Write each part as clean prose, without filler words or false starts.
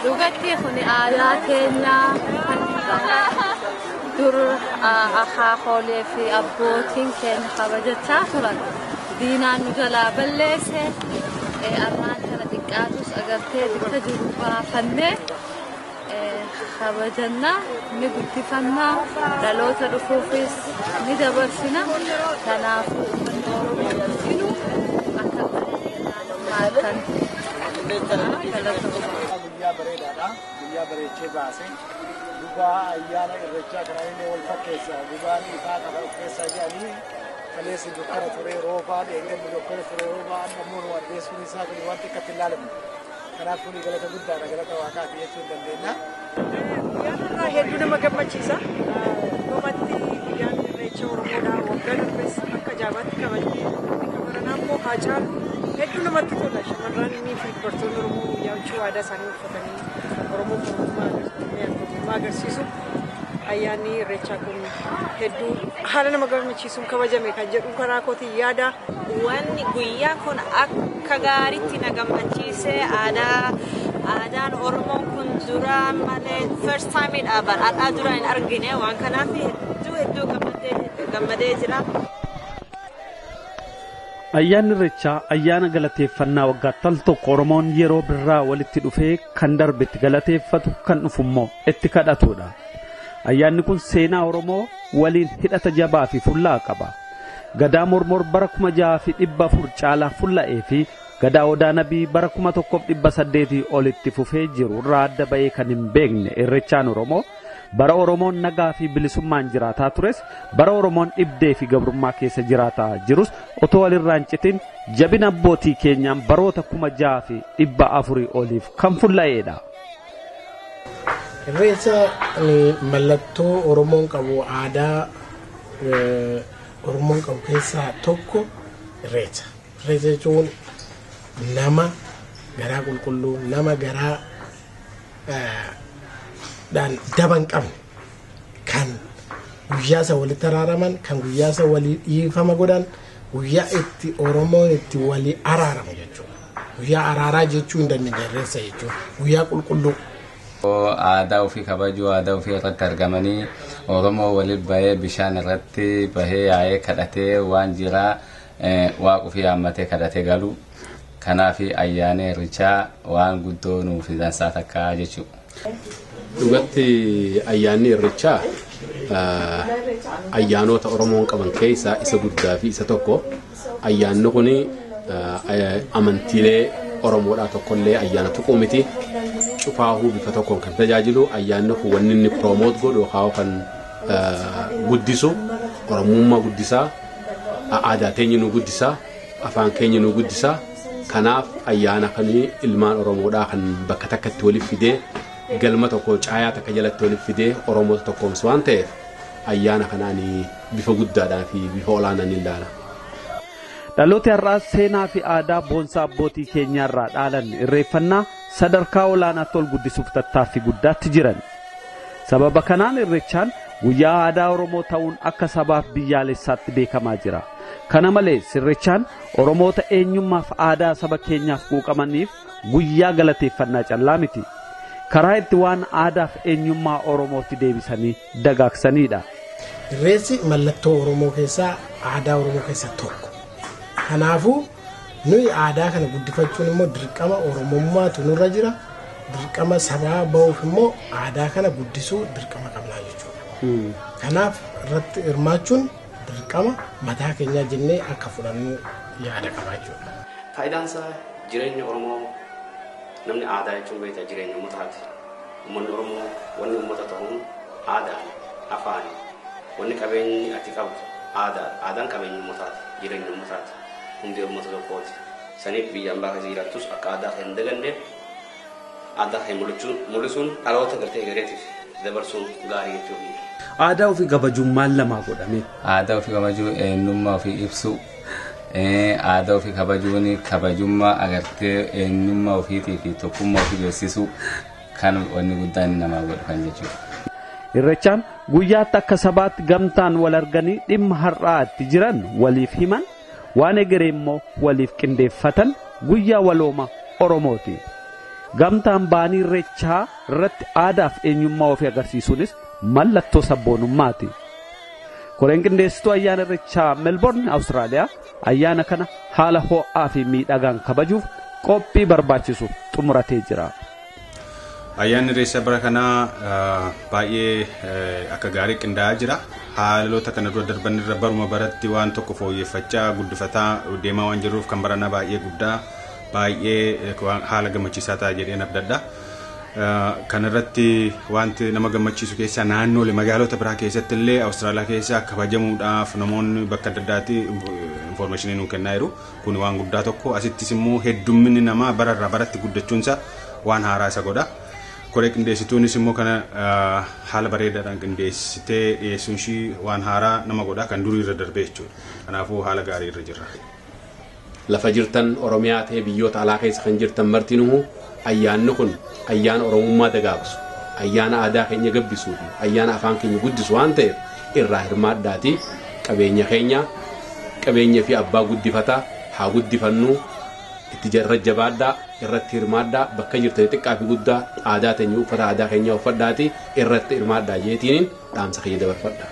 لغتي خني آياتنا دور أخا خولي في أبوتين كان خبجت تاخرا دينا نجلا بلسه أمان كانت إكادوس أجرتي تجربة فنة خبجنا نقول فنا دلوت الرفوفيس ندبرسنا تنافو من دورو أكبر Guyyaa bareechee baase gubaa ayyaana irreechaa kana inni wal fakkeessa gubaan ifaa qaba of keessaa jedhanii kaleessi dukkana ture roobaa dheengeen dukkana ture roobaa ammoo nu addeessuun isaa kun wanti akkatti ilaalamu kanaaf kuni galata guddaadha galata waaqaati jechuu dandeenya. Ayyaanarraa hedduu nama gammachiisa. Dhumatti ayyaanni irreecha Oromoodhaa waggaa darbes akka jaabaatti kabajnee kabaranaa immoo haa caalu hedduu namatti tola. Shamarranii fi dubartoonni Oromoo guyyaa aadaa isaanii uffatanii Oromoo mootummaa agarsiisu. Ayyaanni irreechaa kun hedduu haala nama gammachiisuun kabajame kan jedhu karaa kootiin yaada. Wanni guyyaa kun akka gaariitti na gammachiise aadaan Oromoo kun dura malee first time dhaabaan aadaa dura hin argine waan kanaaf hedduu gammadee jira. Ayyaanni irreechaa ayyaana galateeffannaa waggaa tal tokko Oromoon yeroo birraa walitti dhufee kan darbetti galateeffatu kan dhufummoo itti kadhatudha. Ayyaanni kun seenaa Oromoo waliin hidhata jabaa fi fullaa qaba. Gadaa Mormor bara 6,400 caalaa fulla'ee fi gadaa Odaa Nabii bara 1,800 olitti fufee jiru irraa adda ba'ee kan hin beekne irreechaan Oromoo bara Oromoon nagaa fi bilisummaan jiraataa tures bara Oromoon dhibdee fi gabrummaa keessa jiraataa jirus otoo walirraa hin citin jabina abbootii keenyaan baroota 6,400 oliif kan fulla'eedha. Irreecha mallattoo Oromoon qabu aadaa Oromoon qabu keessaa tokko irreecha. Irreecha jechuun nama garaa qulqulluu nama garaa daban qabne kan guyyaa isa walitti araaraman kan guyyaa isa walii dhiifama godhan guyyaa itti Oromoon itti walii araaramu jechuudha. Guyyaa araaraa jechuu hin dandeenye irreecha jechuudha. Guyyaa qulqulluu. Aadaa ofii kabajuu aadaa ofii irratti argamanii Oromoo waliin bahee bishaan irratti bahee yaa'ee kadhatee waan jiraa waaqa ofii haammatee kadhatee galu kanaaf ayyaana irreechaa waan guddoo nuuf dansaa takka jechuudha. Dhugatti ayyaanni irreechaa ayyaanota Oromoon qaban keessaa isa guddaa fi isa tokko. Ayyaanni kun amantiilee Oromoodhaa tokkollee ayyaana tuquu miti. Cufaahuu bifa tokkoon kan tajaajilu ayyaanni kun wanni inni promote godhu haa kan guddisu Oromummaa guddisaa aadaa keenya nu guddisaa afaan keenya nu guddisaa kanaaf ayyaana kan ilmaan Oromoodhaa kan bakka takkatti waliif fidee galma tokko caayaa takka jalatti waliif fidee Oromoota tokkoomsu waan ta'eef ayyaana kanaan bifa guddaadhaa fi bifa olaanaan ilaala. Dhaloota har'aa seenaa fi aadaa boonsaa abbootii keenyaarraa dhaalan irreeffannaa sadarkaa olaanaatti ol guddisuuf tattaaffii guddaatti jiran. Sababa kanaan irreechaan guyyaa aadaa Oromoo ta'uun akka sabaaf biyyaalessaatti beekamaa jira. Kana malees irreechaan Oromoota eenyummaaf aadaa saba keenyaaf quuqamaniif guyyaa galateeffannaa callaa miti. Karaa itti waan aadaaf eenyummaa Oromootti deebisanii dagaagsanidha. Irreechi mallattoo Oromoo keessaa aadaa Oromoo keessaa tokko. Kanaafuu nuyi aadaa kana guddifachuun immoo dirqama Oromummaatu nurra jira. Dirqama sabaa ba'uuf immoo aadaa kana guddisuu dirqama qabnaa jechuudha. Kanaaf irratti hirmaachuun dirqama mataa keenyaa jennee akka fudhannu yaada qabaachuudha. Faayidaan isaa jireenya Oromoo namni aadaa jechuun beektaa jireenya uummataati. Uummanni Oromoo wanni uummata ta'uun aadaa afaan wanni qabeenyi ati qabdu aadaan qabeenya uummataati jireenya uummataati. Hundi uummata tokkooti. Saniif biyyaan baaka jiraattus akka aadaa hin daganneef aadaa hin mul'isuun dhaloota gartee gareetiif dabarsuun gaarii jechuudha. Aadaa ofii kabajuun maal lamaa godhame? Aadaa ofii kabajuu eenyummaa ofii ibsu. Aadaa ofii kabajuun kabajummaa agartee eenyummaa ofiitii fi tokkummaa ofii beeksisuu kan wanni guddaan namaa godhu kan jechuudha. Irreechaan guyyaatti akka sabaatti gamtaan wal arganii dhimma har'aatti jiran waliif himan. Waan egeree immoo waliif qindeeffatan guyyaa walooma Oromooti. Gamtaan baanii irreechaa irratti aadaaf eenyummaa ofii agarsiisuunis mallattoo sabboonummaati. Koreen qindeessituu ayyaana irreechaa Melbourne Awustiraaliyaa ayyaana kana haala ho'aa fi miidhagaan kabajuuf qophii barbaachisu xumuratee jira. Ayyaanni irreechaa bara kanaa baay'ee akka gaarii qindaa'aa jira. Haalota kana dura darban irra baruma baratti waan tokko fooyyeffachaa guddifataa deemaa waan jiruuf kan baranaa baay'ee guddaa baay'ee haala gammachiisaa ta'a jedheen abdadha. Kan irratti wanti nama gammachiisu keessaa naannoolee magaalota biraa keessatti illee Awustiraaliyaa keessaa kabajamuudhaaf namoonni bakka adda addaatti information nuu kennaa jiru. Kun waan guddaa tokko asittis immoo heddumminni namaa bararraa baratti guddachuunsa waan haaraa isa godha. Koree qindeessituunis immoo kana haala bareedaadhaan qindeessitee dhiyeessuun ishii waan haaraa nama godha kan durii irra darbee jechuudha. Kanaafuu haala gaarii irra jirra. Lafa jirtan Oromiyaa ta'ee biyyoota alaa keessa kan jirtan martinuu ayyaanni kun ayyaana Oromummaa dagaagsu, ayyaana aadaa keenya gabbisuu fi ayyaana afaan keenya guddisu waan ta'eef irraa hirmaadhaatii qabeenya fi abbaa guddifataa haa guddifannu itti jarra jabaadhaa irratti hirmaadhaa bakka jirtan xiqqaa fi guddaa aadaa teenya uffata aadaa keenya uffadhaatii irratti hirmaadhaa jeetiin dhaamsa keenya dabarfadha.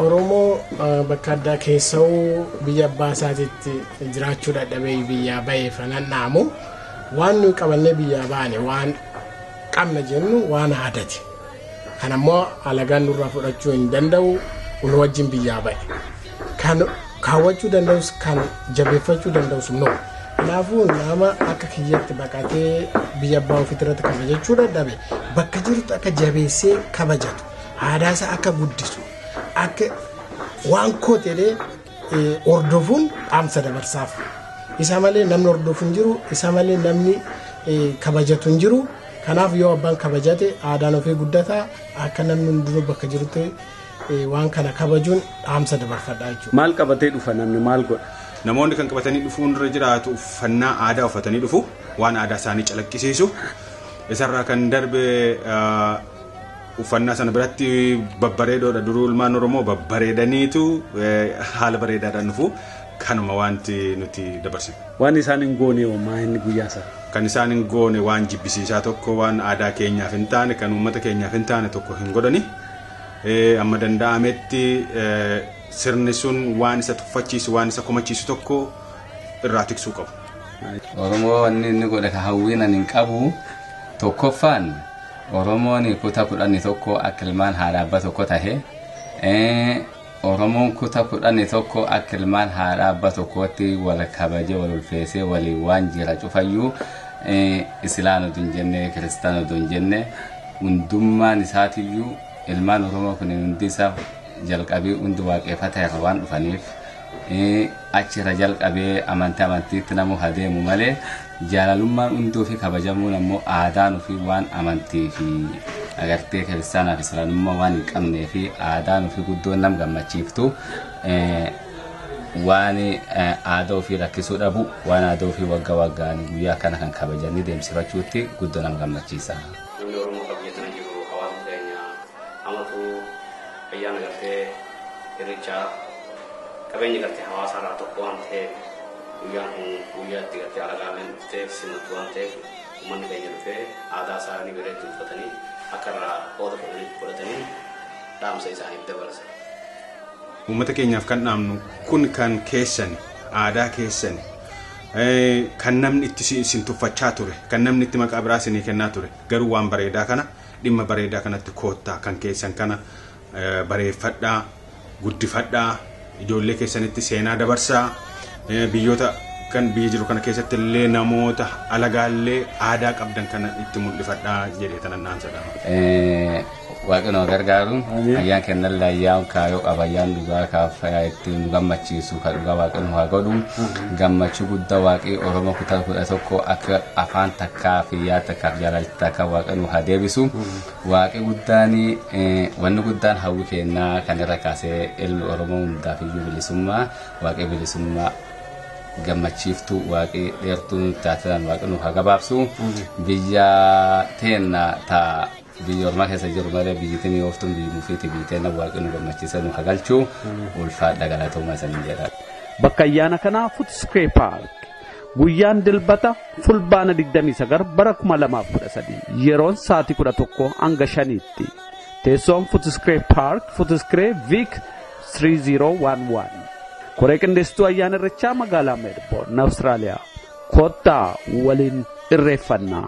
Oromoo bakka addaa keessa'uu biyya abbaa isaatiitti jiraachuu dadhabee biyyaa bahee fanannaamu waan nuyi qabannee biyyaa baane waan qabna jennu waan aadaati. Kan ammoo alagaan nurraa fudhachuu hin danda'u nu wajjin biyyaa bahe. Kan kaawwachuu danda'us kan jabeeffachuu danda'us noo. Kanaafuu nama akka kiyyatti baqatee biyya abbaa ofiitirratti kabajachuu dadhabe bakka jirtu akka jabeessee kabajatu aadaa isaa akka guddisu akka waan kootelee hordofuun dhaamsa dabarsaaf. Isa malee namni hordofu hin jiru, isa malee namni kabajatu hin jiru. Kanaaf yoo abbaan kabajate aadaan ofii guddata akka namni hundinuu bakka jirutti waan kana kabajuun dhaamsa dabarfadhaa jechuudha. Maal qabatee dhufa namni maal godha? Namoonni kan qabatanii dhufuun irra jiraatu uffannaa aadaa uffatanii dhufu waan aadaa isaanii calaqqisiisu isarraa kan darbe uffannaa sana biratti babbareedoodha. Duruu ilmaan Oromoo babbareedaniitu haala bareedaadhaan dhufu kanuma wanti nuti dabarsinu. Waan isaan hin goone homaa inni guyyaa isaa. Kan isaan hin goone waan jibbisiisaa tokko waan aadaa keenyaaf hin taane kan uummata keenyaaf hin taane tokko hin godhani. Amma danda'ametti sirni sun waan isa tuffachiisu waan isa komachiisu tokko irraa tiksuu qabu. Oromoo wanni inni godhe ka hawwiinan hin qabu tokkoffaan Oromoon kutaa 11 akka ilmaan haadha abbaa tokko tahe Oromoon kutaa 11 akka ilmaan haadha abbaa tokkotti wal kabaje wal ulfeessee walii waan jira cufayyuu islaanota hin jenne kiristaanota hin jenne hundummaan isaatiyyuu ilmaan Oromoo kun hundi isaa jalqabee hundi waaqeffata irra waan dhufaniif achirra jalqabee amantiitti namu hadeemu malee jaalalummaan hunduu fi kabajamuun ammoo aadaan ofii waan amantii fi agartee kiristaanaa fi islaamummaa waan hin qabnee fi aadaan ofii guddoon nam gammachiiftu waan aadaa ofii rakkisuu dhabu waan aadaa ofii waggaa waggaan guyyaa kana kan kabajanii deemsifachuutti guddoo nam gammachiisa. Ayyaana gartee irreechaa qabeenya gartee hawaasa irraa tokko waan ta'eef guyyaan kun guyyaatti gartee alagaaleen dhuftee simatu waan ta'eef uummanni keenya dhufee aadaa isaanii bareedduu uffatanii akka irraa qooda fudhatanii dhaamsa isaaniif dabarsa. Uummata keenyaaf kan dhaamnu kun kan keessan aadaa keessan kan namni itti isin tuffachaa ture kan namni itti maqaa biraa isinii kennaa ture garuu waan bareedaa kana dhimma bareedaa kanatti koottaa kan keessan kana bareeffadhaa guddifadhaa ijoollee keessanitti seenaa dabarsaa biyyoota kan biyya jiru kana keessatti illee namoota alagaallee aadaa qabdan kana itti mul'ifadhaa jedhee tanan dhaamsadha. Waaqni gargaaru ayyaan kennalla ayyaan kaayoo qaba ayyaan dhugaa kaafaa ittiin gammachiisu kan dhugaa waaqni haa godhu gammachuu guddaa waaqii Oromoo kutaa 11 akka afaan takkaa fi yaada takkaaf jaalalli takkaa waaqni haa deebisu waaqii guddaan wanni guddaan hawwi kennaa kan irra kaasee ilmi Oromoo hundaaf iyyuu bilisummaa waaqii bilisummaa gammachiiftu waaqii dheertuu taatan waaqni haa gabaabsu biyya teenna taa biyya ormaa keessa jiru malee biyyitiin yooftuun biyyi mufiiti biyyitee na waaqni gammachiisan nu hagalchuu ulfaadha galatoomaa isaanii jedha. Bakka ayyaana kanaa Footscray Park Guyyaan dilbata fulbaana 29 bara 2013 yeroon sa'aatii 11 hanga 5tti. Teessoon Footscray Park, Footscray Vic 3011. Koree qindeessituu ayyaana irreechaa magaalaa Melbourne, Austraaliyaa. Kottaa waliin irreeffannaa.